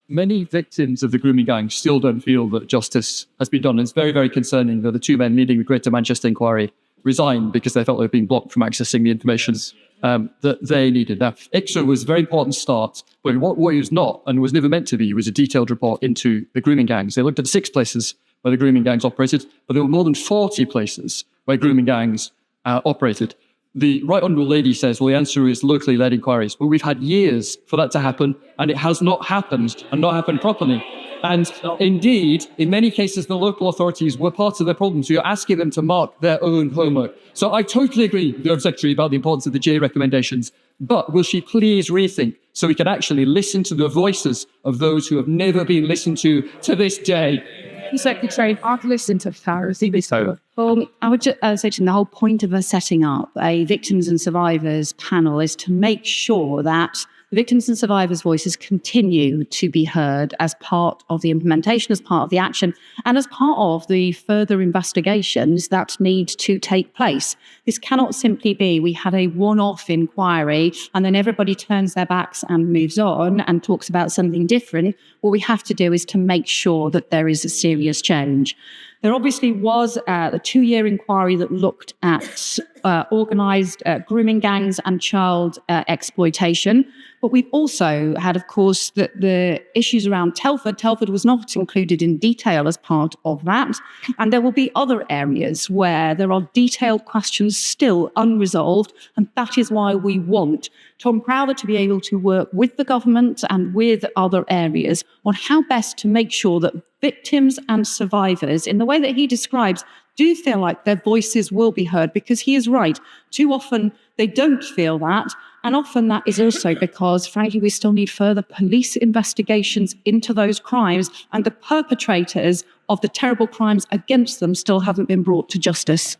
many victims of the grooming gang still don't feel that justice has been done. And it's very, very concerning that the two men leading the Greater Manchester inquiry resigned because they felt they were being blocked from accessing the information that they needed. Now, ICSO was a very important start, but what it was not, and was never meant to be, was a detailed report into the grooming gangs. They looked at 6 places where the grooming gangs operated, but there were more than 40 places where grooming gangs operated. The Right Honourable Lady says, well, the answer is locally led inquiries. Well, we've had years for that to happen, and it has not happened, and not happened properly. And indeed, in many cases, the local authorities were part of the problem. So you're asking them to mark their own homework. So I totally agree with the Home Secretary about the importance of the J recommendations. But will she please rethink so we can actually listen to the voices of those who have never been listened to this day? Secretary, I've listened to Farrow's. Well, I would just say to him, the whole point of us setting up a victims and survivors panel is to make sure that the victims and survivors' voices continue to be heard as part of the implementation, as part of the action, and as part of the further investigations that need to take place. This cannot simply be, we had a one-off inquiry and then everybody turns their backs and moves on and talks about something different. What we have to do is to make sure that there is a serious change. There obviously was a 2-year inquiry that looked at organised grooming gangs and child exploitation. But we've also had, of course, the issues around Telford. Telford was not included in detail as part of that. And there will be other areas where there are detailed questions still unresolved. And that is why we want Tom Crowther to be able to work with the government and with other areas on how best to make sure that victims and survivors, in the way that he describes, do feel like their voices will be heard, because he is right. Too often they don't feel that. And often that is also because, frankly, we still need further police investigations into those crimes, and the perpetrators of the terrible crimes against them still haven't been brought to justice.